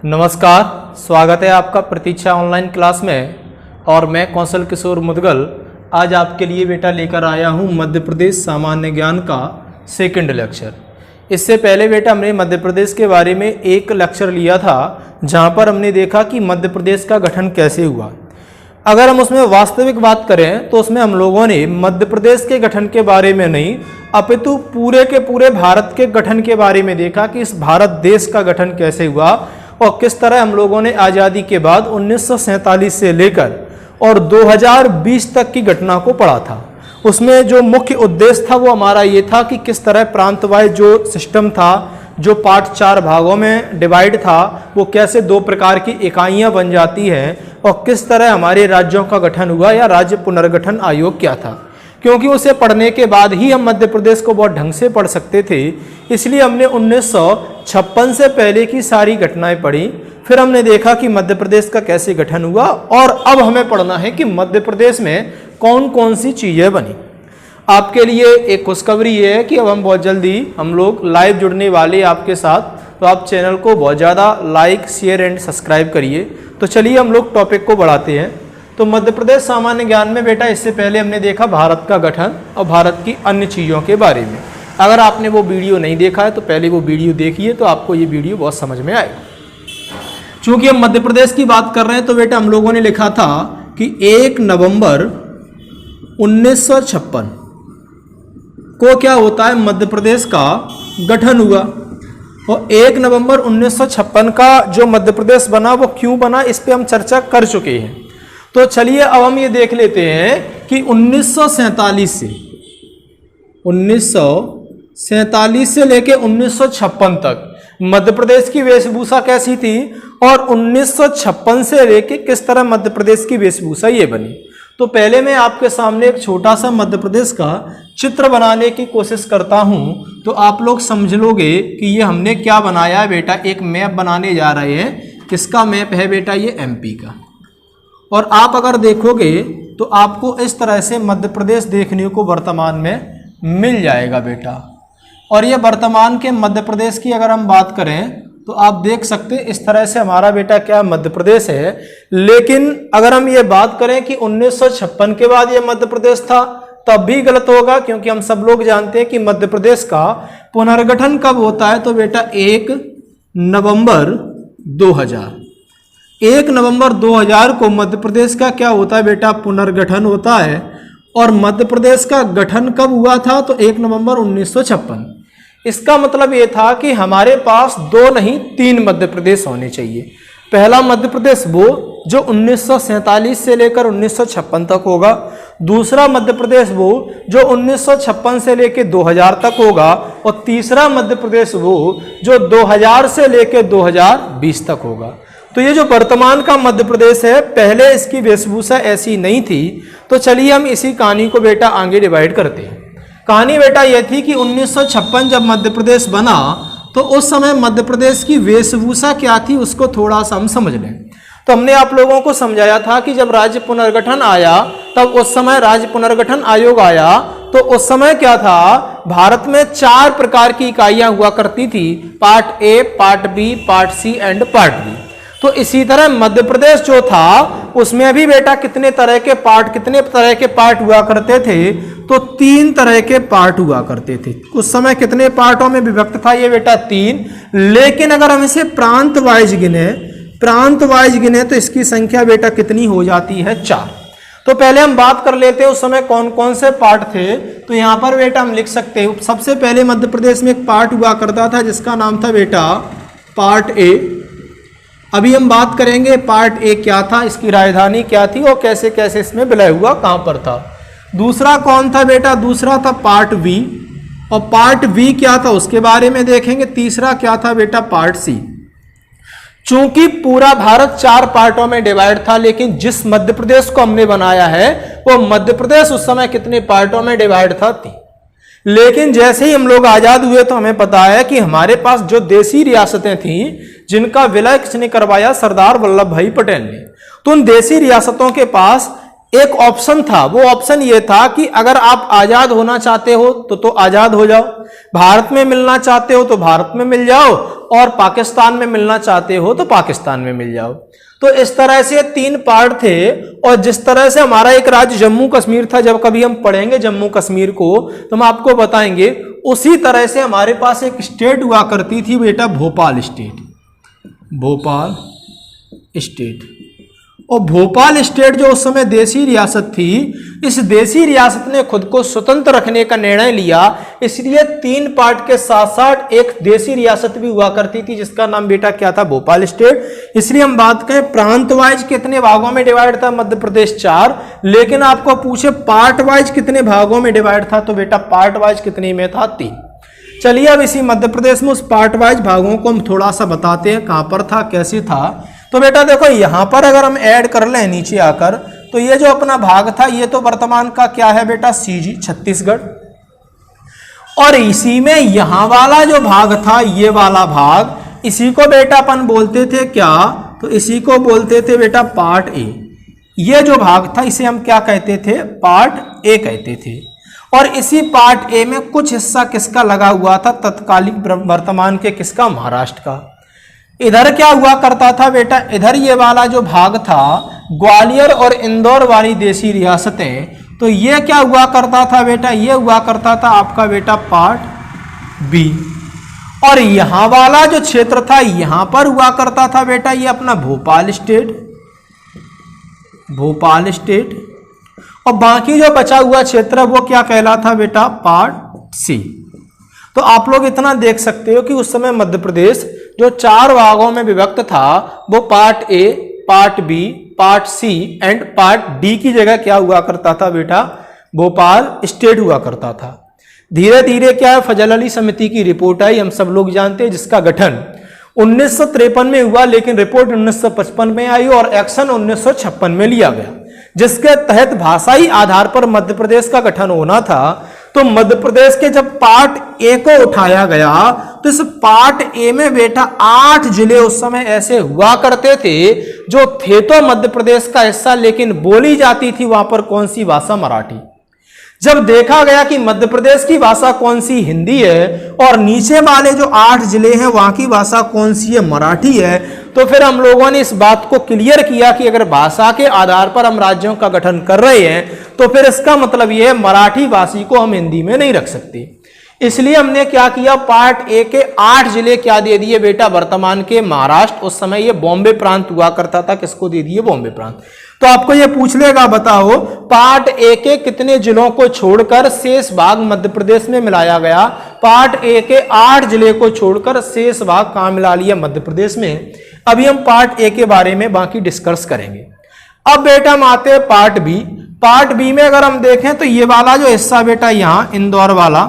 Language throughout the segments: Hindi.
नमस्कार, स्वागत है आपका प्रतीक्षा ऑनलाइन क्लास में। और मैं कौशल किशोर मुदगल आज आपके लिए बेटा लेकर आया हूँ मध्य प्रदेश सामान्य ज्ञान का सेकंड लेक्चर। इससे पहले बेटा हमने मध्य प्रदेश के बारे में एक लेक्चर लिया था जहाँ पर हमने देखा कि मध्य प्रदेश का गठन कैसे हुआ। अगर हम उसमें वास्तविक बात करें तो उसमें हम लोगों ने मध्य प्रदेश के गठन के बारे में नहीं अपितु पूरे के पूरे भारत के गठन के बारे में देखा कि इस भारत देश का गठन कैसे हुआ और किस तरह हम लोगों ने आज़ादी के बाद 1947 से लेकर और 2020 तक की घटना को पढ़ा था। उसमें जो मुख्य उद्देश्य था वो हमारा ये था कि किस तरह प्रांतवाइज जो सिस्टम था, जो पार्ट 4 भागों में डिवाइड था, वो कैसे 2 प्रकार की इकाइयां बन जाती हैं और किस तरह हमारे राज्यों का गठन हुआ या राज्य पुनर्गठन आयोग क्या था। क्योंकि उसे पढ़ने के बाद ही हम मध्य प्रदेश को बहुत ढंग से पढ़ सकते थे, इसलिए हमने 1956 से पहले की सारी घटनाएं पढ़ी। फिर हमने देखा कि मध्य प्रदेश का कैसे गठन हुआ और अब हमें पढ़ना है कि मध्य प्रदेश में कौन कौन सी चीज़ें बनी। आपके लिए एक खुशखबरी ये है कि अब हम बहुत जल्दी हम लोग लाइव जुड़ने वाले आपके साथ, तो आप चैनल को बहुत ज़्यादा लाइक, शेयर एंड सब्सक्राइब करिए। तो चलिए हम लोग टॉपिक को बढ़ाते हैं। तो मध्य प्रदेश सामान्य ज्ञान में बेटा इससे पहले हमने देखा भारत का गठन और भारत की अन्य चीज़ों के बारे में। अगर आपने वो वीडियो नहीं देखा है तो पहले वो वीडियो देखिए, तो आपको ये वीडियो बहुत समझ में आएगा। चूँकि हम मध्य प्रदेश की बात कर रहे हैं तो बेटा हम लोगों ने लिखा था कि 1 नवंबर 1956 को क्या होता है, मध्य प्रदेश का गठन हुआ। और 1 नवंबर 1956 का जो मध्य प्रदेश बना वो क्यों बना, इस पे हम चर्चा कर चुके हैं। तो चलिए अब हम ये देख लेते हैं कि 1947 से लेके 1956 तक मध्य प्रदेश की वेशभूषा कैसी थी और 1956 से लेके किस तरह मध्य प्रदेश की वेशभूषा ये बनी। तो पहले मैं आपके सामने एक छोटा सा मध्य प्रदेश का चित्र बनाने की कोशिश करता हूं, तो आप लोग समझ लोगे कि ये हमने क्या बनाया है बेटा। एक मैप बनाने जा रहे हैं। किसका मैप है बेटा, ये एमपी का। और आप अगर देखोगे तो आपको इस तरह से मध्य प्रदेश देखने को वर्तमान में मिल जाएगा बेटा। और ये वर्तमान के मध्य प्रदेश की अगर हम बात करें तो आप देख सकते हैं इस तरह से हमारा बेटा क्या मध्य प्रदेश है। लेकिन अगर हम ये बात करें कि 1956 के बाद ये मध्य प्रदेश था, तब भी गलत होगा, क्योंकि हम सब लोग जानते हैं कि मध्य प्रदेश का पुनर्गठन कब होता है। तो बेटा 1 नवंबर 2000 को मध्य प्रदेश का क्या होता है बेटा, पुनर्गठन होता है। और मध्य प्रदेश का गठन कब हुआ था, तो 1 नवंबर 1956। इसका मतलब ये था कि हमारे पास 2 नहीं 3 मध्य प्रदेश होने चाहिए। पहला मध्य प्रदेश वो जो 1947 से लेकर 1956 तक होगा। दूसरा मध्य प्रदेश वो जो 1956 से लेकर 2000 तक होगा। और तीसरा मध्य प्रदेश वो जो 2000 से लेकर 2020 तक होगा। तो ये जो वर्तमान का मध्य प्रदेश है, पहले इसकी वेशभूषा ऐसी नहीं थी। तो चलिए हम इसी कहानी को बेटा आगे डिवाइड करते हैं। कहानी बेटा यह थी कि 1956 जब मध्य प्रदेश बना तो उस समय मध्य प्रदेश की वेशभूषा क्या थी उसको थोड़ा सा हम समझ लें। तो हमने आप लोगों को समझाया था कि जब राज्य पुनर्गठन आया तब उस समय राज्य पुनर्गठन आयोग आया, तो उस समय क्या था, भारत में 4 प्रकार की इकाइयां हुआ करती थी, part A, part B, part C and part D. तो इसी तरह मध्य प्रदेश जो था उसमें भी बेटा कितने तरह के पार्ट हुआ करते थे, तो 3 तरह के पार्ट हुआ करते थे। उस समय कितने पार्टों में विभक्त था ये बेटा, 3। लेकिन अगर हम इसे प्रांत वाइज गिने तो इसकी संख्या बेटा कितनी हो जाती है, 4। तो पहले हम बात कर लेते हैं उस समय कौन कौन से पार्ट थे। तो यहाँ पर बेटा हम लिख सकते हैं, सबसे पहले मध्य प्रदेश में एक पार्ट हुआ करता था जिसका नाम था बेटा पार्ट ए। अभी हम बात करेंगे पार्ट ए क्या था, इसकी राजधानी क्या थी और कैसे कैसे इसमें विलय हुआ, कहां पर था। दूसरा कौन था बेटा, दूसरा था पार्ट बी। और पार्ट बी क्या था उसके बारे में देखेंगे। तीसरा क्या था बेटा, पार्ट सी। चूंकि पूरा भारत 4 पार्टों में डिवाइड था, लेकिन जिस मध्य प्रदेश को हमने बनाया है वो मध्य प्रदेश उस समय कितने पार्टों में डिवाइड था, 3। लेकिन जैसे ही हम लोग आजाद हुए तो हमें पता है कि हमारे पास जो देसी रियासतें थीं जिनका विलय किसने करवाया, सरदार वल्लभ भाई पटेल ने। तो उन देसी रियासतों के पास एक ऑप्शन था, वो ऑप्शन ये था कि अगर आप आजाद होना चाहते हो तो आजाद हो जाओ, भारत में मिलना चाहते हो तो भारत में मिल जाओ, और पाकिस्तान में मिलना चाहते हो तो पाकिस्तान में मिल जाओ। तो इस तरह से 3 पार्ट थे। और जिस तरह से हमारा एक राज्य जम्मू कश्मीर था, जब कभी हम पढ़ेंगे जम्मू कश्मीर को तो हम आपको बताएंगे, उसी तरह से हमारे पास एक स्टेट हुआ करती थी बेटा, भोपाल स्टेट। भोपाल स्टेट। और भोपाल स्टेट जो उस समय देसी रियासत थी, इस देसी रियासत ने खुद को स्वतंत्र रखने का निर्णय लिया, इसलिए 3 पार्ट के साथ साथ एक देसी रियासत भी हुआ करती थी जिसका नाम बेटा क्या था, भोपाल स्टेट। इसलिए हम बात करें प्रांत वाइज कितने भागों में डिवाइड था मध्य प्रदेश, 4। लेकिन आपको पूछे पार्ट वाइज कितने भागों में डिवाइड था, तो बेटा पार्ट वाइज कितने में था, 3। चलिए अब इसी मध्य प्रदेश में उस पार्ट वाइज भागों को हम थोड़ा सा बताते हैं, कहां पर था, कैसे था। तो बेटा देखो यहां पर अगर हम ऐड कर लें नीचे आकर, तो ये जो अपना भाग था ये तो वर्तमान का क्या है बेटा, सीजी छत्तीसगढ़। और इसी में यहां वाला जो भाग था, ये वाला भाग, इसी को बेटा अपन बोलते थे क्या, तो इसी को बोलते थे बेटा पार्ट ए। ये जो भाग था इसे हम क्या कहते थे, पार्ट ए कहते थे। और इसी पार्ट ए में कुछ हिस्सा किसका लगा हुआ था, तत्कालीन वर्तमान के किसका, महाराष्ट्र का। इधर क्या हुआ करता था बेटा, इधर ये वाला जो भाग था, ग्वालियर और इंदौर वाली देसी रियासतें, तो ये क्या हुआ करता था बेटा, ये हुआ करता था आपका बेटा पार्ट बी। और यहां वाला जो क्षेत्र था, यहां पर हुआ करता था बेटा ये अपना भोपाल स्टेट, भोपाल स्टेट। और बाकी जो बचा हुआ क्षेत्र वो क्या कहलाता बेटा, पार्ट सी। तो आप लोग इतना देख सकते हो कि उस समय मध्य प्रदेश जो 4 भागों में विभक्त था, वो part A, part B, part C and part D की जगह क्या हुआ करता था बेटा, भोपाल स्टेट हुआ करता था। धीरे धीरे क्या है, फजल अली समिति की रिपोर्ट आई, हम सब लोग जानते हैं, जिसका गठन 1953 में हुआ, लेकिन रिपोर्ट 1955 में आई और एक्शन 1956 में लिया गया, जिसके तहत भाषाई आधार पर मध्य प्रदेश का गठन होना था। तो मध्य प्रदेश के जब पार्ट ए को उठाया गया, तो इस पार्ट ए में बेटा 8 जिले उस समय ऐसे हुआ करते थे जो थे तो मध्य प्रदेश का हिस्सा, लेकिन बोली जाती थी वहां पर कौन सी भाषा, मराठी। जब देखा गया कि मध्य प्रदेश की भाषा कौन सी, हिंदी है, और नीचे वाले जो 8 जिले हैं वहां की भाषा कौन सी है, मराठी है, तो फिर हम लोगों ने इस बात को क्लियर किया कि अगर भाषा के आधार पर हम राज्यों का गठन कर रहे हैं तो फिर इसका मतलब यह है मराठी भाषी को हम हिंदी में नहीं रख सकते। इसलिए हमने क्या किया, पार्ट ए के 8 जिले क्या दे दिए बेटा, वर्तमान के महाराष्ट्र, उस समय ये बॉम्बे प्रांत हुआ करता था, किसको दे दिए, बॉम्बे प्रांत। तो आपको ये पूछ लेगा, बताओ पार्ट ए के कितने जिलों को छोड़कर शेष भाग मध्य प्रदेश में मिलाया गया। पार्ट ए के 8 जिले को छोड़कर शेष भाग कहां मिला लिया, मध्य प्रदेश में। अभी हम पार्ट ए के बारे में बाकी डिस्कस करेंगे। अब बेटा हम आते हैं पार्ट बी। पार्ट बी में अगर हम देखें तो ये वाला जो हिस्सा बेटा यहां इंदौर वाला,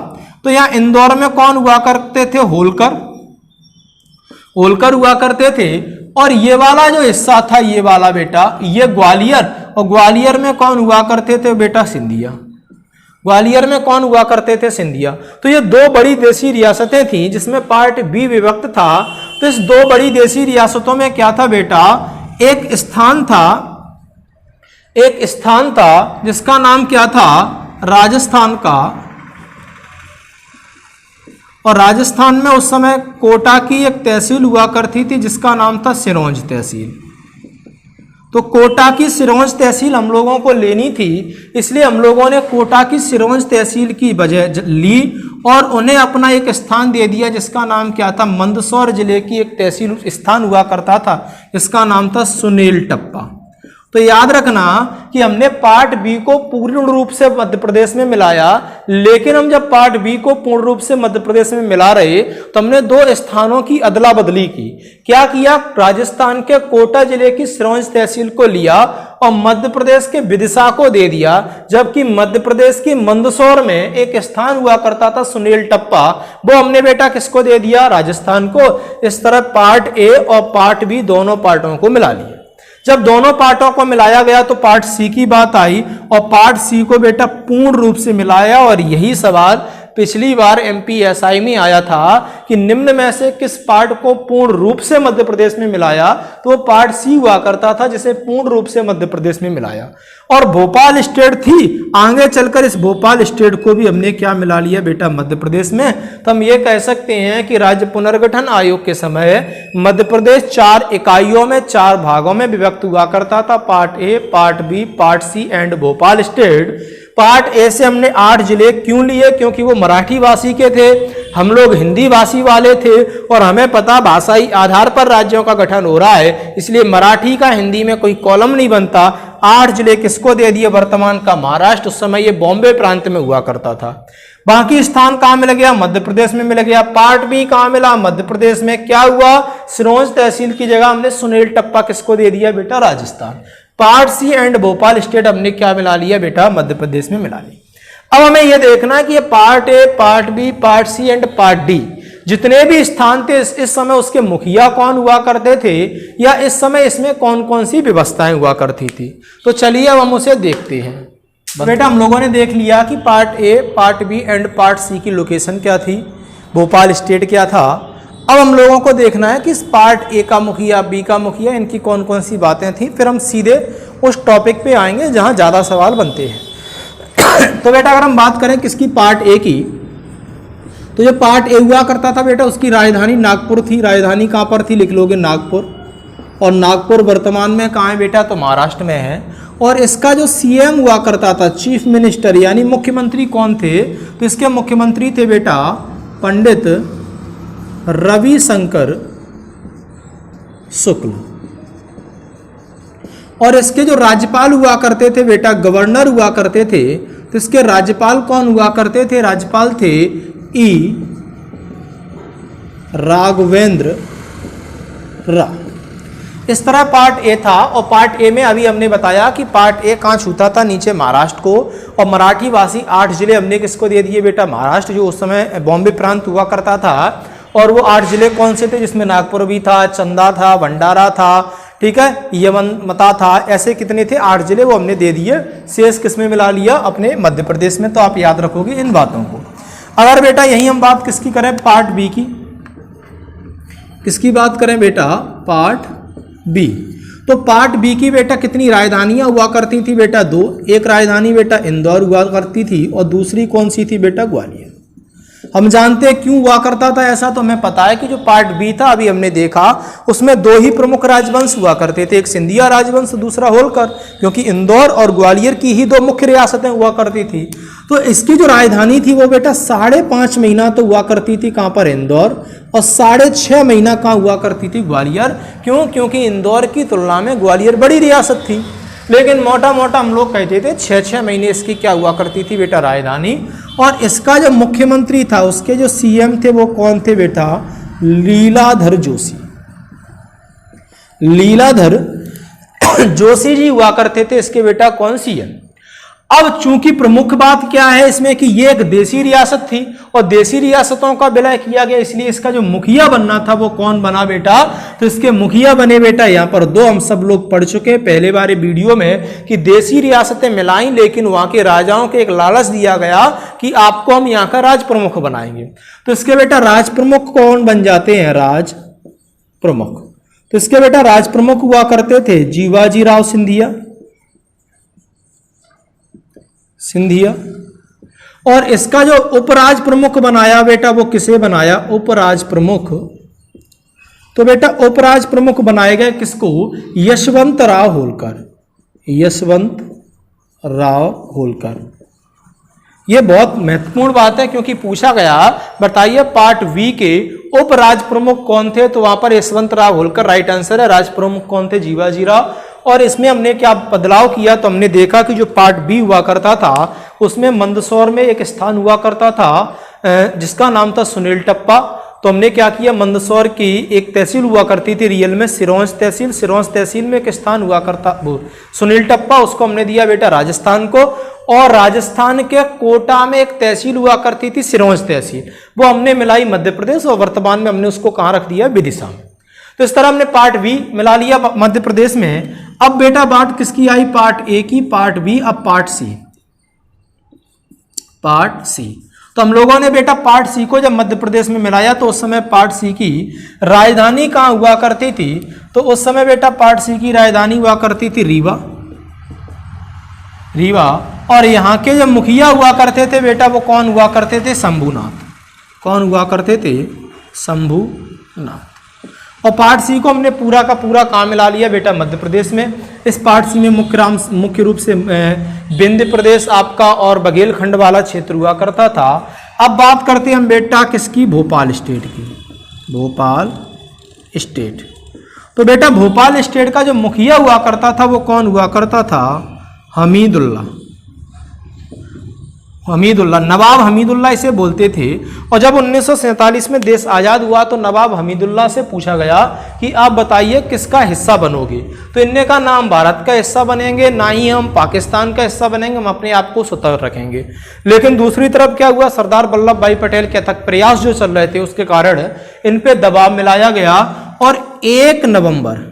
तो यहां इंदौर में कौन हुआ करते थे, होलकर, होलकर हुआ करते थे। और ये वाला जो हिस्सा था, ये वाला बेटा, ये ग्वालियर, और ग्वालियर में कौन हुआ करते थे बेटा, सिंधिया। ग्वालियर में कौन हुआ करते थे, सिंधिया। तो ये 2 बड़ी देसी रियासतें थी जिसमें पार्ट बी विभक्त था। तो इस 2 बड़ी देसी रियासतों में क्या था बेटा, एक स्थान था जिसका नाम क्या था, राजस्थान का। और राजस्थान में उस समय कोटा की एक तहसील हुआ करती थी जिसका नाम था सिरोंज तहसील। तो कोटा की सिरोंज तहसील हम लोगों को लेनी थी, इसलिए हम लोगों ने कोटा की सिरोंज तहसील की बजाय ली और उन्हें अपना एक स्थान दे दिया जिसका नाम क्या था, मंदसौर जिले की एक तहसील स्थान हुआ करता था जिसका नाम था सुनील टप्पा। तो याद रखना कि हमने पार्ट बी को पूर्ण रूप से मध्य प्रदेश में मिलाया, लेकिन हम जब पार्ट बी को पूर्ण रूप से मध्य प्रदेश में मिला रहे तो हमने 2 स्थानों की अदला बदली की। क्या किया, राजस्थान के कोटा जिले की सिरोंज तहसील को लिया और मध्य प्रदेश के विदिशा को दे दिया, जबकि मध्य प्रदेश की मंदसौर में एक स्थान हुआ करता था सुनील टप्पा, वो हमने बेटा किसको दे दिया, राजस्थान को। इस तरह पार्ट ए और पार्ट बी दोनों पार्टों को मिला लिया। जब दोनों पार्टों को मिलाया गया तो पार्ट सी की बात आई और पार्ट सी को बेटा पूर्ण रूप से मिलाया, और यही सवाल पिछली बार MPSI में आया था कि निम्न में से किस पार्ट को पूर्ण रूप से मध्य प्रदेश में मिलाया, तो वो पार्ट सी हुआ करता था जिसे पूर्ण रूप से मध्य प्रदेश में मिलाया। और भोपाल स्टेट थी, आगे चलकर इस भोपाल स्टेट को भी हमने क्या मिला लिया बेटा मध्य प्रदेश में। तो हम ये कह सकते हैं कि राज्य पुनर्गठन आयोग के समय मध्य प्रदेश 4 इकाइयों में 4 भागों में विभक्त हुआ करता था, part A, part B, part C and Bhopal state. Part A से हमने 8 जिले क्यों लिए, क्योंकि वो मराठी भाषी के थे, हम लोग हिंदी भाषी वाले थे और हमें पता भाषाई आधार पर राज्यों का गठन हो रहा है, इसलिए मराठी का हिंदी में कोई कॉलम नहीं बनता। 8 जिले किसको दे दिए, वर्तमान का महाराष्ट्र, उस समय ये बॉम्बे प्रांत में हुआ करता था। बाकी स्थान कहाँ मिल गया, मध्य प्रदेश में मिल गया। पार्ट बी कहाँ मिला, मध्य प्रदेश में। क्या हुआ, सिरोंज तहसील की जगह हमने सुनील टप्पा किसको दे दिया बेटा, Rajasthan. Part C and Bhopal state हमने क्या मिला लिया बेटा, मध्य प्रदेश में मिला लिया। अब हमें यह देखना है कि ये part A, part B, part C and part D जितने भी स्थान थे इस समय उसके मुखिया कौन हुआ करते थे, या इस समय इसमें कौन कौन सी व्यवस्थाएं हुआ करती थी। तो चलिए अब हम उसे देखते हैं। बेटा हम लोगों ने देख लिया कि part A, part B and part C की लोकेशन क्या थी, भोपाल स्टेट क्या था। अब हम लोगों को देखना है कि इस पार्ट ए का मुखिया, बी का मुखिया, इनकी कौन कौन सी बातें थी, फिर हम सीधे उस टॉपिक पे आएंगे जहां ज्यादा सवाल बनते हैं। तो बेटा अगर हम बात करें किसकी, पार्ट ए की, तो जो पार्ट ए हुआ करता था बेटा उसकी राजधानी नागपुर थी। राजधानी कहाँ पर थी, लिख लोगे नागपुर। और नागपुर वर्तमान में कहाँ है बेटा, तो महाराष्ट्र में है। और इसका जो CM हुआ करता था, चीफ मिनिस्टर यानी मुख्यमंत्री कौन थे, तो इसके मुख्यमंत्री थे बेटा पंडित रविशंकर शुक्ल। और इसके जो राज्यपाल हुआ करते थे बेटा, गवर्नर हुआ करते थे, तो इसके राज्यपाल कौन हुआ करते थे, राज्यपाल थे ई राघवेंद्र राव। इस तरह पार्ट ए था। और पार्ट ए में अभी हमने बताया कि पार्ट ए कहाँ छूता था, नीचे महाराष्ट्र को। और मराठी भाषी 8 जिले हमने किसको दे दिए बेटा, महाराष्ट्र, जो उस समय बॉम्बे प्रांत हुआ करता था। और वो 8 जिले कौन से थे, जिसमें नागपुर भी था, चंदा था, भंडारा था, ठीक है, यवनमता था, ऐसे कितने थे 8 जिले, वो हमने दे दिए। शेष किसमें मिला लिया, अपने मध्य प्रदेश में। तो आप याद रखोगे इन बातों को। अगर बेटा यही हम बात किसकी करें, पार्ट बी की, किसकी बात करें बेटा, पार्ट बी। तो पार्ट बी की बेटा कितनी राजधानियां हुआ करती थी बेटा, 2। एक राजधानी बेटा इंदौर हुआ करती थी और दूसरी कौन सी थी बेटा, ग्वालियर। हम जानते हैं क्यों हुआ करता था ऐसा, तो हमें पता है कि जो पार्ट बी था अभी हमने देखा, उसमें 2 ही प्रमुख राजवंश हुआ करते थे, एक सिंधिया राजवंश, दूसरा होलकर, क्योंकि इंदौर और ग्वालियर की ही 2 मुख्य रियासतें हुआ करती थी। तो इसकी जो राजधानी थी वो बेटा 5.5 महीना तो हुआ करती थी कहाँ पर, इंदौर, और 6.5 महीना कहाँ हुआ करती थी, ग्वालियर। क्यों, क्योंकि इंदौर की तुलना में ग्वालियर बड़ी रियासत थी। लेकिन मोटा मोटा हम लोग कहते थे 6-6 महीने इसकी क्या हुआ करती थी बेटा, राजधानी। और इसका जो मुख्यमंत्री था, उसके जो CM थे वो कौन थे बेटा, लीलाधर जोशी। लीलाधर जोशी जी हुआ करते थे इसके बेटा कौन, CM। अब चूंकि प्रमुख बात क्या है इसमें कि ये एक देशी रियासत थी और देशी रियासतों का विलय किया गया, इसलिए इसका जो मुखिया बनना था वो कौन बना बेटा, तो इसके मुखिया बने बेटा यहाँ पर 2 हम सब लोग पढ़ चुके हैं पहले वाले वीडियो में कि देशी रियासतें मिलाई, लेकिन वहां के राजाओं के एक लालच दिया गया कि आपको हम यहाँ का राज प्रमुख बनाएंगे। तो इसके बेटा राज प्रमुख कौन बन जाते हैं, राज प्रमुख। तो इसके बेटा राज प्रमुख हुआ करते थे जीवाजी राव सिंधिया। और इसका जो उपराज प्रमुख बनाया बेटा वो किसे बनाया, उपराज प्रमुख। तो बेटा उपराज प्रमुख बनाए गए किसको, यशवंत राव होलकर। यशवंत राव होलकर। यह बहुत महत्वपूर्ण बात है क्योंकि पूछा गया, बताइए पार्ट बी के उपराज प्रमुख कौन थे, तो वहां पर यशवंत राव होलकर राइट आंसर है। राज प्रमुख कौन थे, जीवाजी राव। और इसमें हमने क्या बदलाव किया, तो हमने देखा कि जो पार्ट बी हुआ करता था उसमें मंदसौर में एक स्थान हुआ करता था जिसका नाम था सुनील टप्पा। तो हमने क्या किया, मंदसौर की एक तहसील हुआ करती थी रियल में, सिरोंज तहसील। सिरोंज तहसील में एक स्थान हुआ करता वो सुनील टप्पा, उसको हमने दिया बेटा राजस्थान को। और राजस्थान के कोटा में एक तहसील हुआ करती थी सिरोंज तहसील, वो हमने मिलाई मध्य प्रदेश, और वर्तमान में हमने उसको कहाँ रख दिया, विदिशा में। तो इस तरह हमने पार्ट बी मिला लिया मध्य प्रदेश में। अब बेटा बात किसकी आई, पार्ट ए की, पार्ट बी। अब पार्ट सी। तो हम लोगों ने बेटा पार्ट सी को जब मध्य प्रदेश में मिलाया तो उस समय पार्ट सी की राजधानी कहाँ हुआ करती थी, तो उस समय बेटा पार्ट सी की राजधानी हुआ करती थी रीवा। रीवा, और यहाँ के जो मुखिया हुआ करते थे बेटा वो कौन हुआ करते थे, शंभूनाथ। कौन हुआ करते थे, शंभूनाथ। और पार्ट सी को हमने पूरा का पूरा काम मिला लिया बेटा मध्य प्रदेश में। इस पार्ट सी में मुख्य रूप से विंध्य प्रदेश आपका और बघेलखंड वाला क्षेत्र हुआ करता था। अब बात करते हैं हम बेटा किसकी, भोपाल स्टेट की। भोपाल स्टेट, तो बेटा भोपाल स्टेट का जो मुखिया हुआ करता था वो कौन हुआ करता था, हमीदुल्ला। हमीदुल्ला, नवाब हमीदुल्ला इसे बोलते थे। और जब 1947 में देश आज़ाद हुआ तो नवाब हमीदुल्ला से पूछा गया कि आप बताइए किसका हिस्सा बनोगे, तो इनने कहा ना हम भारत का हिस्सा बनेंगे, ना ही हम पाकिस्तान का हिस्सा बनेंगे, हम अपने आप को स्वतंत्र रखेंगे। लेकिन दूसरी तरफ क्या हुआ, सरदार वल्लभ भाई पटेल के अथक प्रयास जो चल रहे थे उसके कारण इन पे दबाव मिलाया गया और 1 नवंबर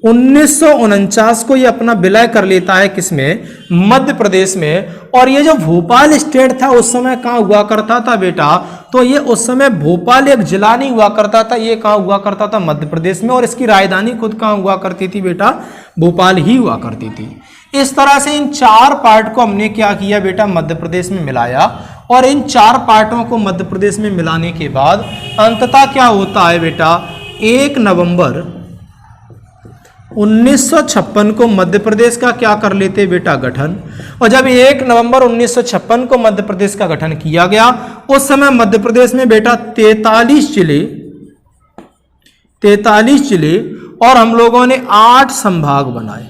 1949 को ये अपना विलय कर लेता है किसमें, मध्य प्रदेश में। और ये जो भोपाल स्टेट था उस समय कहाँ हुआ करता था बेटा, तो ये उस समय भोपाल एक जिला नहीं हुआ करता था, ये कहाँ हुआ करता था, मध्य प्रदेश में। और इसकी राजधानी खुद कहाँ हुआ करती थी बेटा, भोपाल ही हुआ करती थी। इस तरह से इन 4 पार्ट को हमने क्या किया बेटा, मध्य प्रदेश में मिलाया। और इन 4 पार्टों को मध्य प्रदेश में मिलाने के बाद अंततः क्या होता है बेटा, 1 नवंबर 1956 को मध्य प्रदेश का क्या कर लेते बेटा, गठन। और जब 1 नवंबर 1956 को मध्य प्रदेश का गठन किया गया उस समय मध्य प्रदेश में बेटा 43 जिले और हम लोगों ने 8 संभाग बनाए।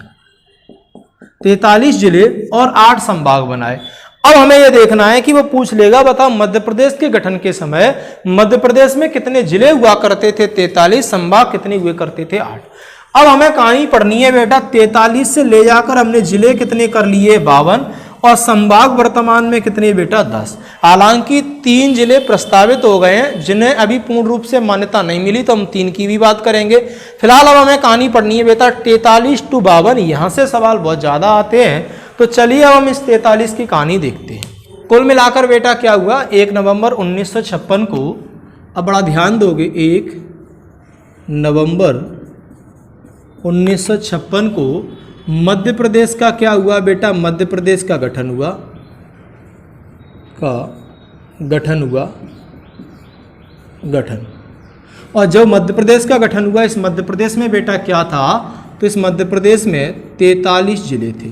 43 जिले और 8 संभाग बनाए। अब हमें यह देखना है कि वो पूछ लेगा बताओ मध्य प्रदेश के गठन के समय मध्य प्रदेश में कितने जिले हुआ करते थे, 43, संभाग कितने हुए करते थे, 8। अब हमें कहानी पढ़नी है बेटा, 43 से ले जाकर हमने जिले कितने कर लिए, 52, और संभाग वर्तमान में कितने बेटा, 10। हालांकि 3 जिले प्रस्तावित हो गए हैं जिन्हें अभी पूर्ण रूप से मान्यता नहीं मिली, तो हम 3 की भी बात करेंगे। फिलहाल अब हमें कहानी पढ़नी है बेटा 43 to 52। यहाँ से सवाल बहुत ज़्यादा आते हैं, तो चलिए अब हम इस 43 की कहानी देखते हैं। कुल मिलाकर बेटा क्या हुआ, 1 नवंबर 1956 को, अब बड़ा ध्यान दोगे, 1 नवंबर 1956 को मध्य प्रदेश का क्या हुआ बेटा, मध्य प्रदेश का गठन हुआ, गठन। और जब मध्य प्रदेश का गठन हुआ, इस मध्य प्रदेश में बेटा क्या था, तो इस मध्य प्रदेश में 43 जिले थे,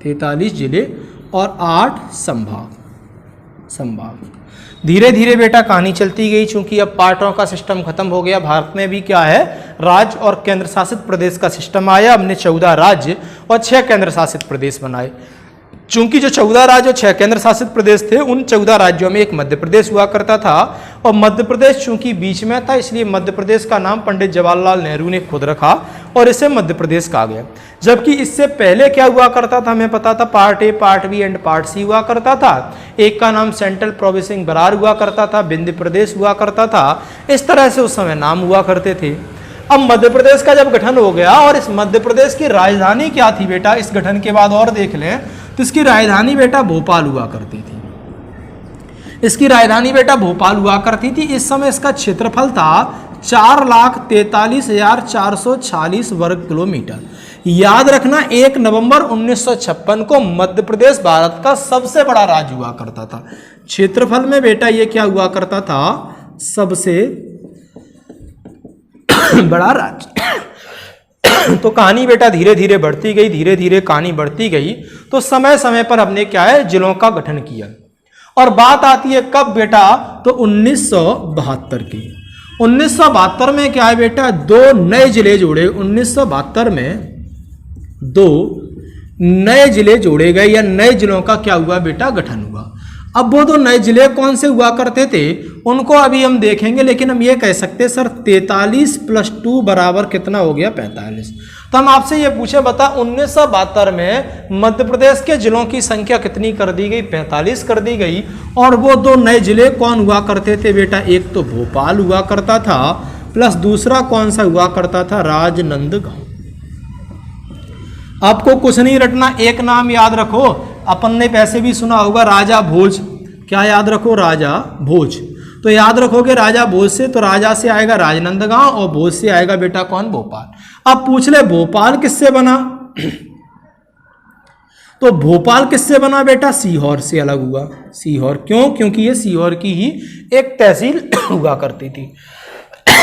43 जिले और 8 संभाग। धीरे धीरे बेटा कहानी चलती गई, चूंकि अब पार्टों का सिस्टम खत्म हो गया। भारत में भी क्या है, राज्य और केंद्र शासित प्रदेश का सिस्टम आया। हमने 14 राज्य और 6 केंद्र शासित प्रदेश बनाए। चूंकि जो 14 राज्य और 6 केंद्र शासित प्रदेश थे, उन 14 राज्यों में एक मध्य प्रदेश हुआ करता था। और मध्य प्रदेश चूंकि बीच में था, इसलिए मध्य प्रदेश का नाम पंडित जवाहरलाल नेहरू ने खुद रखा और इसे मध्य प्रदेश कहा गया। जबकि इससे पहले क्या हुआ करता था, हमें पता था, part A, part B and part C हुआ करता था। एक का नाम सेंट्रल प्रोविंसिंग बरार हुआ करता था, विंध्य प्रदेश हुआ करता था। इस तरह से उस समय नाम हुआ करते थे। अब मध्य प्रदेश का जब गठन हो गया, और इस मध्य प्रदेश की राजधानी क्या थी बेटा, इस गठन के बाद और देख लें तो इसकी राजधानी बेटा भोपाल हुआ करती थी। इसकी राजधानी बेटा भोपाल हुआ करती थी। इस समय इसका क्षेत्रफल था 4,43,446 वर्ग किलोमीटर। याद रखना 1 नवंबर 1956 को मध्य प्रदेश भारत का सबसे बड़ा राज्य हुआ करता था। क्षेत्रफल में बेटा ये क्या हुआ करता था, सबसे बड़ा राज्य। तो कहानी बेटा धीरे धीरे बढ़ती गई, धीरे धीरे कहानी बढ़ती गई। तो समय समय पर हमने क्या है, जिलों का गठन किया। और बात आती है कब बेटा, तो 1972 की। 1972 में क्या है बेटा, 2 नए जिले जोड़े। 1972 में 2 नए जिले जोड़े गए, या नए जिलों का क्या हुआ बेटा, गठन हुआ। अब वो 2 नए जिले कौन से हुआ करते थे उनको अभी हम देखेंगे, लेकिन हम ये कह सकते सर 43 + 2 बराबर कितना हो गया, 45। तो हम आपसे ये पूछे बता 1972 में मध्य प्रदेश के जिलों की संख्या कितनी कर दी गई, 45 कर दी गई। और वो 2 नए जिले कौन हुआ करते थे बेटा, एक तो भोपाल हुआ करता था, प्लस दूसरा कौन सा हुआ करता था, राजनंदगांव। आपको कुछ नहीं रटना, एक नाम याद रखो, अपन ने पैसे भी सुना होगा राजा भोज, क्या याद रखो, राजा भोज। तो याद रखोगे राजा भोज से, तो राजा से आएगा राजनंदगांव और भोज से आएगा बेटा कौन, भोपाल। अब पूछ ले भोपाल किससे बना, तो भोपाल किससे बना बेटा, सीहोर से अलग हुआ। सीहोर क्यों, क्योंकि ये सीहोर की ही एक तहसील हुआ करती थी।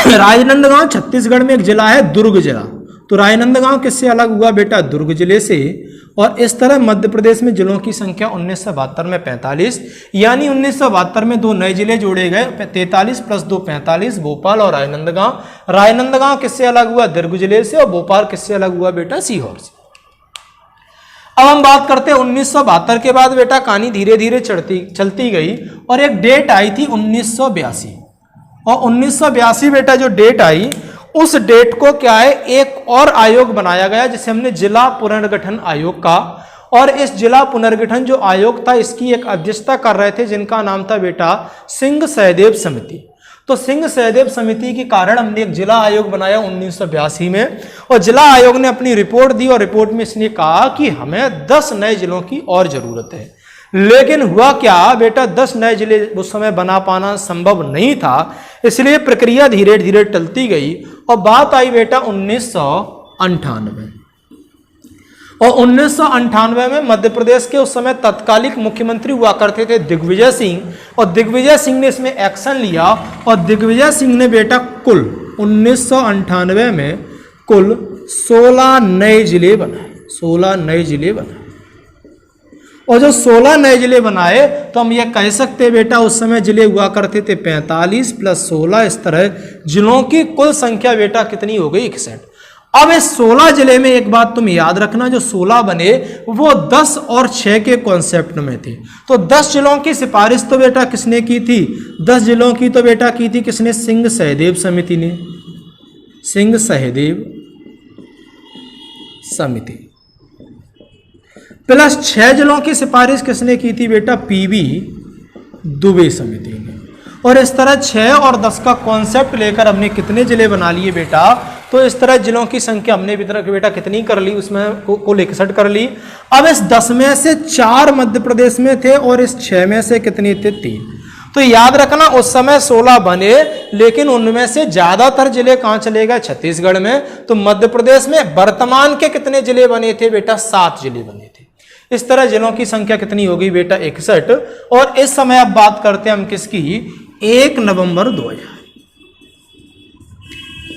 राजनंदगांव छत्तीसगढ़ में एक जिला है, दुर्ग जिला, तो राजनंदगांव किससे अलग हुआ बेटा, दुर्ग जिले से। और इस तरह मध्य प्रदेश में जिलों की संख्या 1972 में 45, यानी 1972 में 2 नए जिले जोड़े गए, 43 + 2 45, भोपाल और राजनंदगांव। राजनंदगांव किससे अलग हुआ, दुर्ग जिले से, और भोपाल किससे अलग हुआ बेटा, सीहोर से। अब हम बात करते हैं 1972 के बाद बेटा कहानी धीरे धीरे चलती गई और एक डेट आई थी 1982, और 1982 बेटा जो डेट आई, उस डेट को क्या है, एक और आयोग बनाया गया जिसे हमने जिला पुनर्गठन आयोग का। और इस जिला पुनर्गठन जो आयोग था, इसकी एक अध्यक्षता कर रहे थे जिनका नाम था बेटा सिंह सहदेव समिति। तो सिंह सहदेव समिति के कारण हमने एक जिला आयोग बनाया 1982 में, और जिला आयोग ने अपनी रिपोर्ट दी और रिपोर्ट में इसने कहा कि हमें 10 नए जिलों की और जरूरत है। लेकिन हुआ क्या बेटा, 10 नए जिले उस समय बना पाना संभव नहीं था, इसलिए प्रक्रिया धीरे धीरे टलती गई और बात आई बेटा 1998। और 1998 में मध्य प्रदेश के उस समय तत्कालिक मुख्यमंत्री हुआ करते थे दिग्विजय सिंह, और दिग्विजय सिंह ने इसमें एक्शन लिया और दिग्विजय सिंह ने बेटा कुल 1998 में कुल 16 नए जिले बनाए, 16 नए जिले बनाए। और जो 16 नए जिले बनाए तो हम ये कह सकते हैं बेटा उस समय जिले हुआ करते थे 45 + 16, इस तरह जिलों की कुल संख्या बेटा कितनी हो गई, 61। अब इस 16 जिले में एक बात तुम याद रखना, जो 16 बने वो 10 और 6 के कॉन्सेप्ट में थे। तो 10 जिलों की सिफारिश तो बेटा किसने की थी, 10 जिलों की तो बेटा की थी किसने, सिंह सहदेव समिति ने, सिंह सहदेव समिति। प्लस 6 जिलों की सिफारिश किसने की थी बेटा, PV दुबे समिति ने। और इस तरह 6 और 10 का कॉन्सेप्ट लेकर हमने कितने जिले बना लिए बेटा, तो इस तरह जिलों की संख्या हमने बेटा कितनी कर ली, उसमें कुल 61 कर ली। अब इस 10 में से 4 मध्य प्रदेश में थे और इस 6 में से कितने थे, 3। तो याद रखना उस समय 16 बने, लेकिन उनमें से ज्यादातर जिले कहां चले गए, छत्तीसगढ़ में। तो मध्य प्रदेश में वर्तमान के कितने जिले बने थे बेटा, 7 जिले बने थे। इस तरह जिलों की संख्या कितनी हो गई बेटा, 61। और इस समय अब बात करते हैं हम किसकी, 1 नवंबर 2000,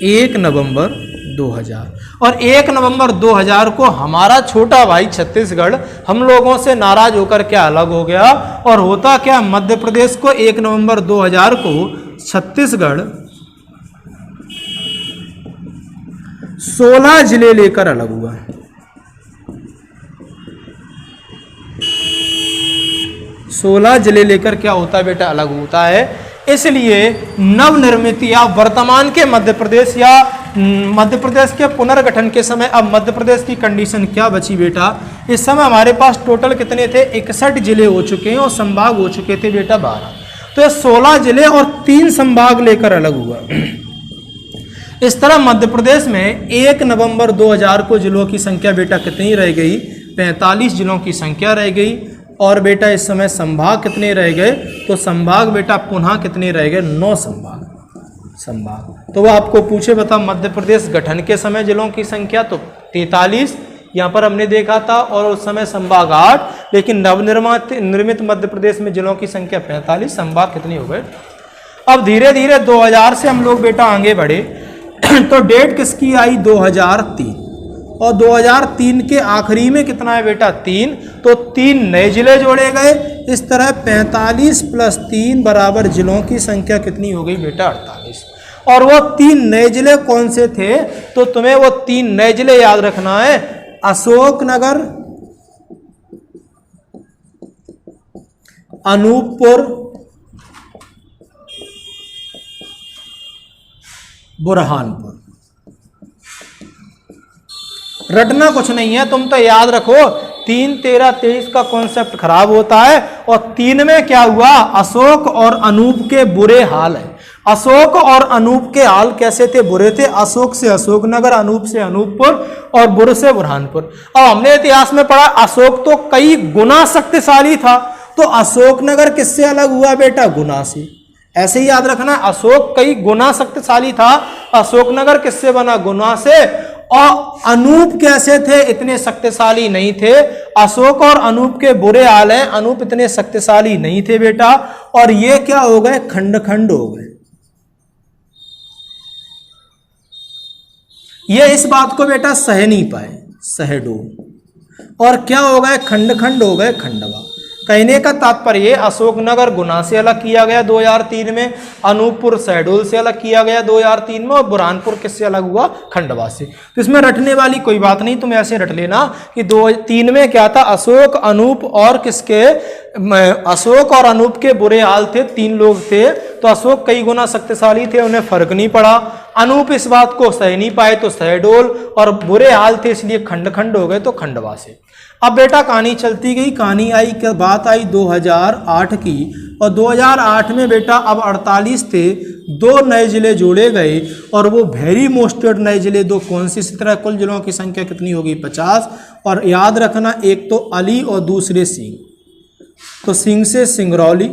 1 नवंबर 2000। और 1 नवंबर 2000 को हमारा छोटा भाई छत्तीसगढ़ हम लोगों से नाराज होकर क्या अलग हो गया, और होता क्या, मध्य प्रदेश को 1 नवंबर 2000 को छत्तीसगढ़ 16 जिले लेकर अलग हुआ। 16 जिले लेकर क्या होता है बेटा, अलग होता है। इसलिए नवनिर्मित या वर्तमान के मध्य प्रदेश या मध्य प्रदेश के पुनर्गठन के समय अब मध्य प्रदेश की कंडीशन क्या बची बेटा, इस समय हमारे पास टोटल कितने थे, 61 जिले हो चुके हैं और संभाग हो चुके थे बेटा 12। तो ये 16 जिले और 3 संभाग लेकर अलग हुआ। इस तरह मध्य प्रदेश में 1 नवंबर 2000 को जिलों की संख्या बेटा कितनी रह गई, 45 जिलों की संख्या रह गई। और बेटा इस समय संभाग कितने रह गए, तो संभाग बेटा पुनः कितने रह गए, 9 संभाग। तो वो आपको पूछे बता मध्य प्रदेश गठन के समय जिलों की संख्या तो 43 यहाँ पर हमने देखा था, और उस समय संभाग 8, लेकिन नवनिर्मित मध्य प्रदेश में जिलों की संख्या 45, संभाग कितने हो गए। अब धीरे धीरे 2000 से हम लोग बेटा आगे बढ़े तो डेट किसकी आई, 2003। और 2003 के आखिरी में कितना है बेटा, 3। तो 3 नए जिले जोड़े गए। इस तरह 45 + 3 बराबर जिलों की संख्या कितनी हो गई बेटा, 48। और वो 3 नए जिले कौन से थे, तो तुम्हें वो 3 नए जिले याद रखना है, अशोकनगर, अनूपपुर, बुरहानपुर। रटना कुछ नहीं है, तुम तो याद रखो 3, 13, 23 का कॉन्सेप्ट खराब होता है। और 3 में क्या हुआ, अशोक और अनूप के बुरे हाल है। अशोक और अनूप के हाल कैसे थे? बुरे थे। अशोक से अशोकनगर, अनूप से अनूपपुर और बुर से बुरहानपुर। अब हमने इतिहास में पढ़ा अशोक तो कई गुना शक्तिशाली था, तो अशोकनगर किससे अलग हुआ बेटा? गुना से। ऐसे ही याद रखना, अशोक कई गुना शक्तिशाली था, अशोकनगर किससे बना? गुना से। और अनूप कैसे थे? इतने शक्तिशाली नहीं थे। अशोक और अनूप के बुरे हाल हैं, अनूप इतने शक्तिशाली नहीं थे बेटा। और ये क्या हो गए? खंड खंड हो गए। ये इस बात को बेटा सह नहीं पाए, सहडोल। और क्या हो गए? खंड खंड हो गए, खंडवा। कहने का तात्पर्य अशोकनगर गुना से अलग किया गया 2003 में, अनूपपुर शहडोल से अलग किया गया 2003 में, और बुरहानपुर किससे अलग हुआ? खंडवा से। तो इसमें रटने वाली कोई बात नहीं, तुम ऐसे रट लेना कि 2003 में क्या था? अशोक, अनूप और किसके? अशोक और अनूप के बुरे हाल थे, 3 लोग थे, तो अशोक कई गुना शक्तिशाली थे, उन्हें फर्क नहीं पड़ा। अनूप इस बात को सह नहीं पाए तो शहडोल, और बुरे हाल थे इसलिए खंड खंड हो गए तो खंडवा से। अब बेटा कहानी चलती गई, कहानी आई क्या? बात आई 2008 की, और 2008 में बेटा अब 48 थे, 2 नए जिले जोड़े गए, और वो वेरी मोस्टेड नए जिले 2 कौन से? इसी तरह कुल जिलों की संख्या कितनी होगी? 50। और याद रखना, एक तो अली और दूसरे सिंह। तो सिंह से सिंगरौली,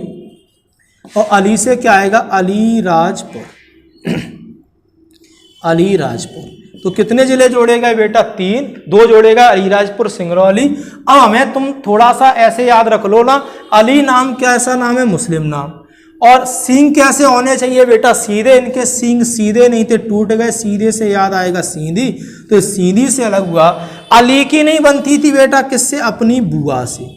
और अली से क्या आएगा? अलीराजपुर। अलीराजपुर। तो कितने जिले जोड़े गए बेटा? 3। 2 जोड़ेगा अलीराजपुर, सिंगरौली। अब हमें तुम थोड़ा सा ऐसे याद रख लो ना, अली नाम क्या ऐसा नाम है? मुस्लिम नाम। और सिंह कैसे होने चाहिए बेटा? सीधे। इनके सिंह सीधे नहीं थे, टूट गए, सीधे से याद आएगा सीधी, तो सीधी से अलग हुआ। अली की नहीं बनती थी बेटा, किससे? अपनी बुआ से।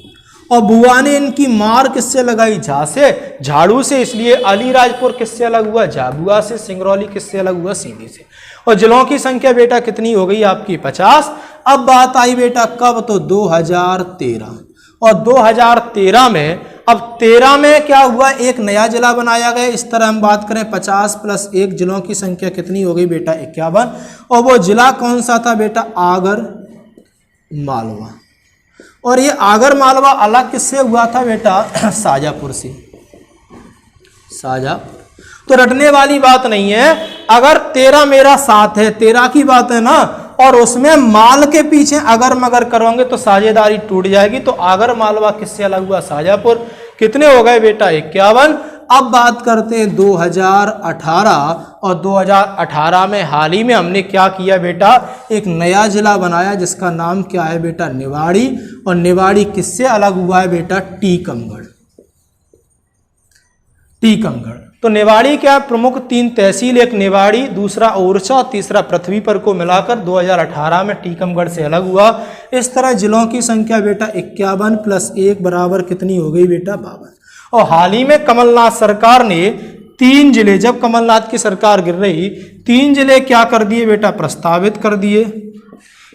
और बुआ ने इनकी मार किससे लगाई? झा से, झाड़ू से, इसलिए अलीराजपुर किससे अलग हुआ? झाबुआ से। सिंगरौली किससे अलग हुआ? सीधी से। और जिलों की संख्या बेटा कितनी हो गई आपकी? 50। अब बात आई बेटा कब? तो 2013। और 2013 में, अब 13 में क्या हुआ? एक नया जिला बनाया गया। इस तरह हम बात करें 50 + 1 जिलों की संख्या कितनी हो गई बेटा? 51। और वो जिला कौन सा था बेटा? आगर मालवा। और ये आगर मालवा अलग किससे हुआ था बेटा? शाजापुर से। शाजापुर। तो रटने वाली बात नहीं है। अगर 13 मेरा साथ है, 13 की बात है ना, और उसमें माल के पीछे अगर मगर करोगे तो साझेदारी टूट जाएगी। तो आगर मालवा किससे अलग हुआ? शाजापुर। कितने हो गए बेटा? 51। अब बात करते हैं 2018, और 2018 में हाल ही में हमने क्या किया बेटा? एक नया जिला बनाया जिसका नाम क्या है बेटा? निवाड़ी। और निवाड़ी किससे अलग हुआ है बेटा? टीकमगढ़। टीकमगढ़। तो निवाड़ी क्या? प्रमुख 3 तहसील, एक निवाड़ी, दूसरा ओरछा, तीसरा पृथ्वीपुर को मिलाकर 2018 में टीकमगढ़ से अलग हुआ। इस तरह जिलों की संख्या बेटा 51 + 1 बराबर कितनी हो गई बेटा? 52। और हाल ही में कमलनाथ सरकार ने 3 जिले, जब कमलनाथ की सरकार गिर रही, 3 जिले क्या कर दिए बेटा? प्रस्तावित कर दिए,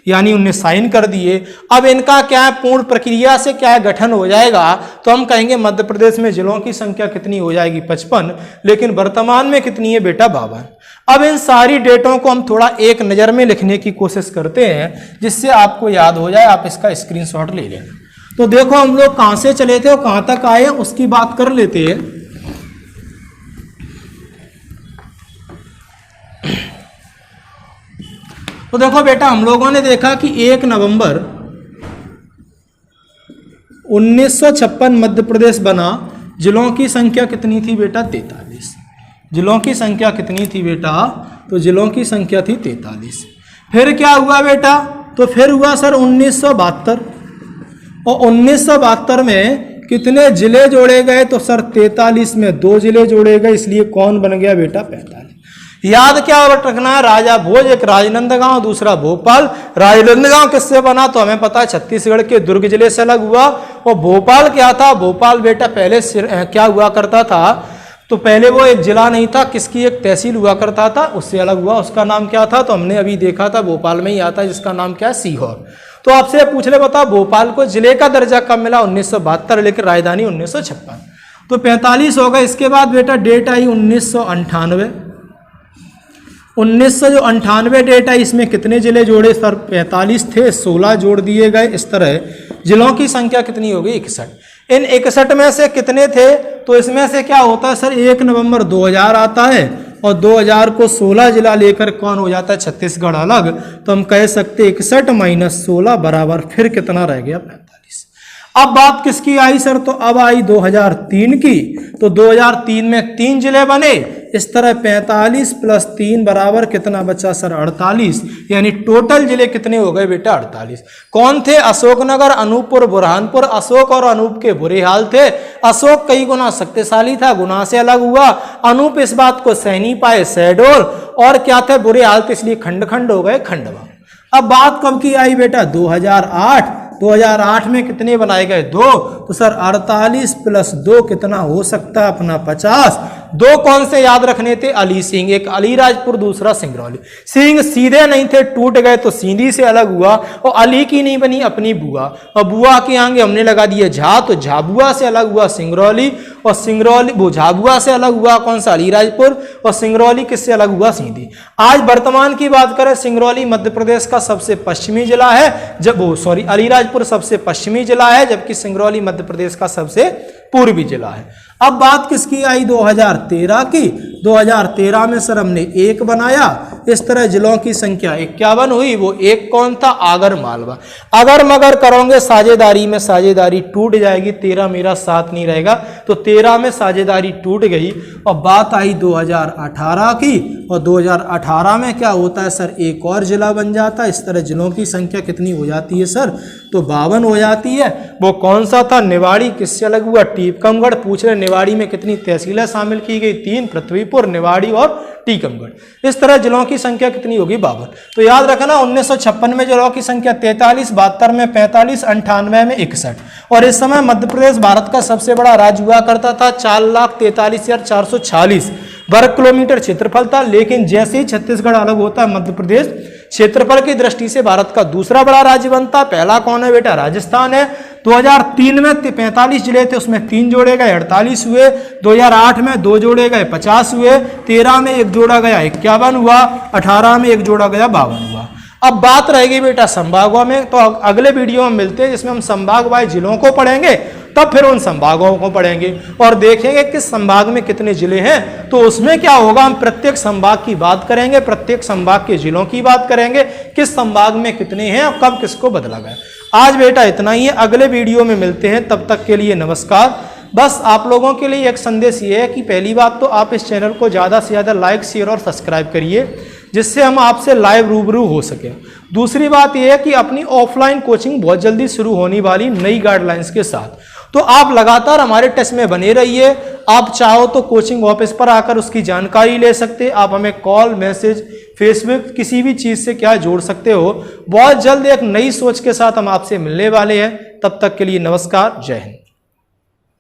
यानी उन्हें साइन कर दिए। अब इनका क्या है? पूर्ण प्रक्रिया से क्या है? गठन हो जाएगा। तो हम कहेंगे मध्य प्रदेश में जिलों की संख्या कितनी हो जाएगी? 55। लेकिन वर्तमान में कितनी है बेटा? 52। अब इन सारी डेटों को हम थोड़ा एक नज़र में लिखने की कोशिश करते हैं जिससे आपको याद हो जाए। आप इसका स्क्रीनशॉट ले लेना। तो देखो हम लोग कहाँ से चले थे और कहाँ तक आए उसकी बात कर लेते हैं। तो देखो बेटा, हम लोगों ने देखा कि 1 नवंबर 1956 मध्य प्रदेश बना। जिलों की संख्या कितनी थी बेटा? 43। जिलों की संख्या कितनी थी बेटा? तो जिलों की संख्या थी 43। फिर क्या हुआ बेटा? तो फिर हुआ सर 1972। और 1972 में कितने जिले जोड़े गए? तो सर 43 में 2 जिले जोड़े गए, इसलिए कौन बन गया बेटा? 45। याद क्या रखना है? राजा भोज, एक राजनांदगांव, दूसरा भोपाल। राजनांदगांव किससे बना? तो हमें पता है छत्तीसगढ़ के दुर्ग जिले से अलग हुआ। और भोपाल क्या था? भोपाल बेटा पहले क्या हुआ करता था? तो पहले वो एक जिला नहीं था, किसकी एक तहसील हुआ करता था, उससे अलग हुआ। उसका नाम क्या था? तो हमने अभी देखा था, भोपाल में ही आता है, जिसका नाम क्या है? सीहोर। तो आपसे पूछ ले, बताओ भोपाल को जिले का दर्जा कब मिला? 1972, लेकिन राजधानी 1956। तो 45 होगा। इसके बाद बेटा डेट आई 1998। 1998 डेट आई, इसमें कितने जिले जोड़े सर? 45 थे, 16 जोड़ दिए गए। इस तरह जिलों की संख्या कितनी हो गई? 61। इन 61 में से कितने थे, तो इसमें से क्या होता है सर 1 नवंबर 2000 आता है और 2000 को 16 जिला लेकर कौन हो जाता है छत्तीसगढ़ अलग, तो हम कह सकते 61 माइनस 16 बराबर फिर कितना रह गया 45। अब बात किसकी आई सर, तो अब आई 2003 की, तो 2003 में 3 जिले बने, इस तरह 45 प्लस 3 बराबर कितना बचा सर 48, यानी टोटल जिले कितने हो गए बेटा 48। कौन थे, अशोकनगर, अनूपपुर, बुरहानपुर। अशोक और अनूप के बुरे हाल थे, अशोक कई गुना शक्तिशाली था, गुना से अलग हुआ, अनूप इस बात को सह नहीं पाए, शहडोल, और क्या थे बुरे हाल थे इसलिए खंड खंड हो गए, खंडवा। अब बात कब की आई बेटा 2008, 2008 में कितने बनाए गए 2, तो सर 48 प्लस 2 कितना हो सकता है अपना 50। 2 कौन से याद रखने थे, अली सिंह, एक अलीराजपुर दूसरा सिंगरौली। सिंह सीधे नहीं थे, टूट गए तो सीधी से अलग हुआ, और अली की नहीं बनी अपनी बुआ, और बुआ के आगे हमने लगा दिया झा, तो झाबुआ से अलग हुआ सिंगरौली, और सिंगरौली वो झाबुआ से अलग हुआ कौन सा अलीराजपुर, और सिंगरौली किससे अलग हुआ सीधी। आज वर्तमान की बात करें, सिंगरौली मध्य प्रदेश का सबसे पश्चिमी जिला है, जब वो सॉरी अलीराजपुर सबसे पश्चिमी जिला है, जबकि सिंगरौली मध्य प्रदेश का सबसे पूर्वी जिला है। अब बात किसकी आई 2013 की, 2013 में सर हमने 1 बनाया, इस तरह जिलों की संख्या 51 हुई, वो 1 कौन था, आगर मालवा। अगर मगर करोगे साझेदारी में साझेदारी टूट जाएगी, 13 मेरा साथ नहीं रहेगा, तो 13 में साझेदारी टूट गई। और बात आई 2018 की, और 2018 में क्या होता है सर एक और जिला बन जाता है, इस तरह जिलों की संख्या कितनी हो जाती है सर, तो 52 हो जाती है। वो कौन सा था, निवाड़ी, किससे अलग हुआ, टीकमगढ़। पूछ रहे निवाड़ी में कितनी तहसीलें शामिल की गई, 3, पृथ्वीपुर, निवाड़ी और टीकमगढ़। इस तरह जिलों की संख्या कितनी होगी 52। तो याद रखना 1956 में जिलों की संख्या 43, 72 में 45, 98 में 61। और इस समय मध्य प्रदेश भारत का सबसे बड़ा राज्य हुआ करता था, 4,43,446 वर्ग किलोमीटर क्षेत्रफल था। लेकिन जैसे ही छत्तीसगढ़ अलग होता है, मध्य प्रदेश क्षेत्रफल की दृष्टि से भारत का दूसरा बड़ा राज्य बनता। पहला कौन है बेटा, राजस्थान है। 2003 में 45 जिले थे, उसमें 3 जोड़े गए 48 हुए, 2008 में 2 जोड़े गए 50 हुए, 13 में 1 जोड़ा गया 51 हुआ, 18 में 1 जोड़ा गया 52 हुआ। अब बात रहेगी बेटा संभागों में, तो अगले वीडियो में मिलते हैं जिसमें हम संभाग वाइज जिलों को पढ़ेंगे, तब फिर उन संभागों को पढ़ेंगे और देखेंगे किस संभाग में कितने जिले हैं। तो उसमें क्या होगा, हम प्रत्येक संभाग की बात करेंगे, प्रत्येक संभाग के जिलों की बात करेंगे, किस संभाग में कितने हैं और कब किसको बदला गया। आज बेटा इतना ही है, अगले वीडियो में मिलते हैं, तब तक के लिए नमस्कार। बस आप लोगों के लिए एक संदेश ये है कि पहली बात तो आप इस चैनल को ज़्यादा से ज़्यादा लाइक, शेयर और सब्सक्राइब करिए, जिससे हम आपसे लाइव रूबरू हो सके। दूसरी बात यह है कि अपनी ऑफलाइन कोचिंग बहुत जल्दी शुरू होने वाली नई गाइडलाइंस के साथ, तो आप लगातार हमारे टच में बने रहिए। आप चाहो तो कोचिंग ऑफिस पर आकर उसकी जानकारी ले सकते, आप हमें कॉल, मैसेज, फेसबुक किसी भी चीज़ से क्या जोड़ सकते हो। बहुत जल्द एक नई सोच के साथ हम आपसे मिलने वाले हैं, तब तक के लिए नमस्कार, जय हिंद।